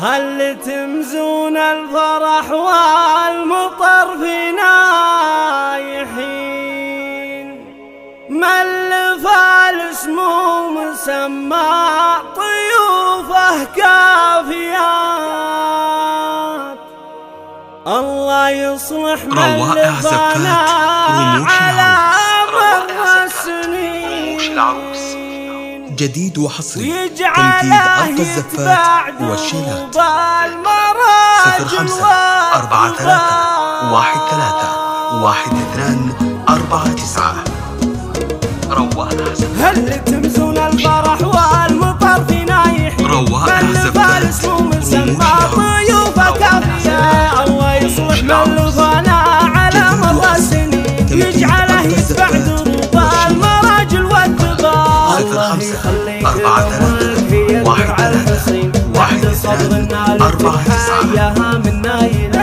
هل تمزون الفرح والمطر في نايحين، ملف الاسمو مسمى طيوفه كافيات. الله يصلح ملفنا على مر السنين، جديد وحصري تنفيذ أرق الزفات والشيلات. 0543131249 روان حسن. هل تمزون الفرح والمطر في نايحين، روان فالس مسمى ضيوفه كافية. الله يصلح ملفنا على مر السنين، يجعله يتبع دروب المراجل والثبات. الله يخليك لأمك هي الدرع الحصين، بعد صبرنا لتحياها من نايلة.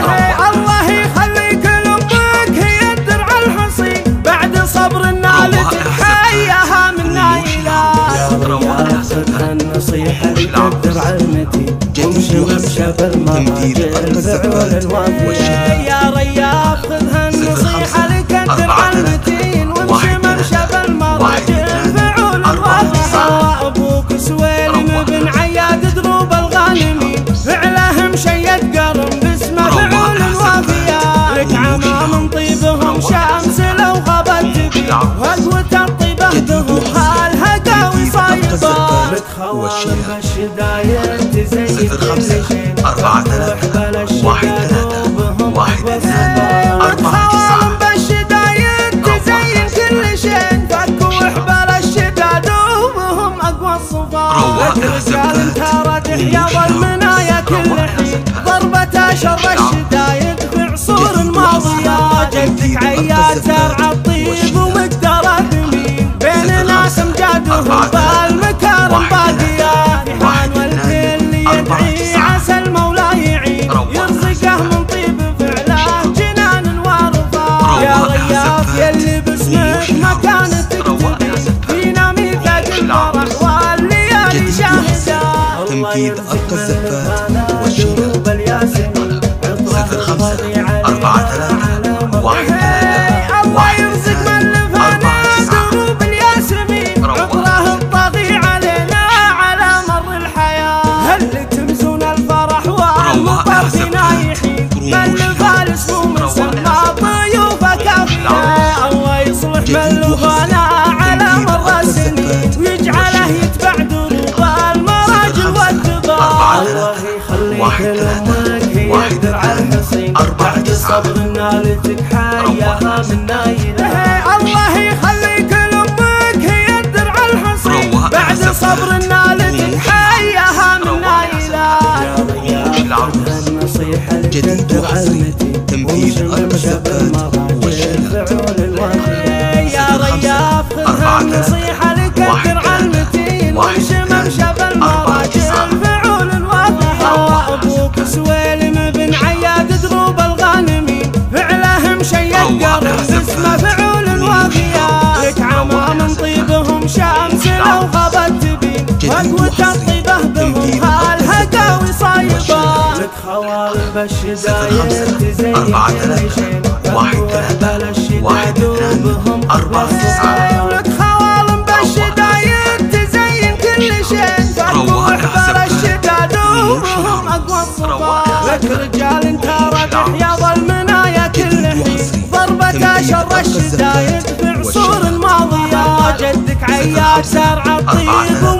الله يخليك لأمك هي الدرع الحصين، بعد صبرنا لتحياها من نايلة. يا ريال خذها النصيحة للدرع المتين، وامشي وامشى بالمراجل فعول الوافية. يا ريال خذها النصيحة للدرع المتين، وامشي وامشى بالمراجل فعول الوافية. ابوك سويلم بن عياد دروب الغانمين، فعله مشيد قرن باسمه فعول الوافية. لك عما من طيبهم شمس لو غابت تبي، وقوة الطيبة بهم هالهقاوي صايبة. لك خوالم بالشدايد تزين كل شيء، وحبل الشداد وبهم خوالم بالشدايد تزين كل شيء، فك وحبل الشداد وبهم اقوى الصفات. لك رجال انتارت حياض المنايا كل حين، ضربة شر الشدايد في عصور ماضية. جدك عياد زرع الطيب ومقدار ثمين، بين ناس امجادهم بالمكارم باقية. ريحان والكل يدعي عسى المولى يعين، يرزقه من طيب فعله جنان وارضات. يا رياض يلي باسمك مكانتك تبي، فينا ميثاق الفرح والليالي شاهدة. تنفيذ أرق الزفات والشيلات. 05431313 الله يرزق ملفنا دروب الياسمين، عطره الطاغي علينا على مر الحياة. هل تمزون الفرح والمطر في نايحين، ملف الاسمو مسمى ضيوفه كافية. الله يصلح ملفنا على مر السنين، ويجعله يتبع دروب المراجل والثبات. الله يخليك لأمك هي الدرع الحصين، بعد صبرنا لتحياها من نايلة. الله يخليك لأمك هي الدرع الحصين، بعد صبرنا لتحياها من نايلة. يا ريال خذها النصيحة للدرع المتين، تنفيذ أرق الزفات والشيلات. يا ريال خذها النصيحة للدرع المتين، وامشي ممشى بالمراجل فعول الوافية. ابوك سويلم بن عياد دروب الغانمين، فعله مشيد قرن باسمه فعول الوافية. لك عما من طيبهم شمس لو غابت تبين، وقوة الطيبة بهم هالهقاوي صايبة. لك خوالب الشدايد تزين كل شيء، وحبل الشداد وبهم اقوى الصفات. لك خوالب الشدايد تزين كل شيء، وحبل الشداد وبهم اقوى الصفات. لك رجال انتارت حياض المنايا كل حين، ضربة شر الشدايد في عصور ماضية. جدك عياد زرع الطيب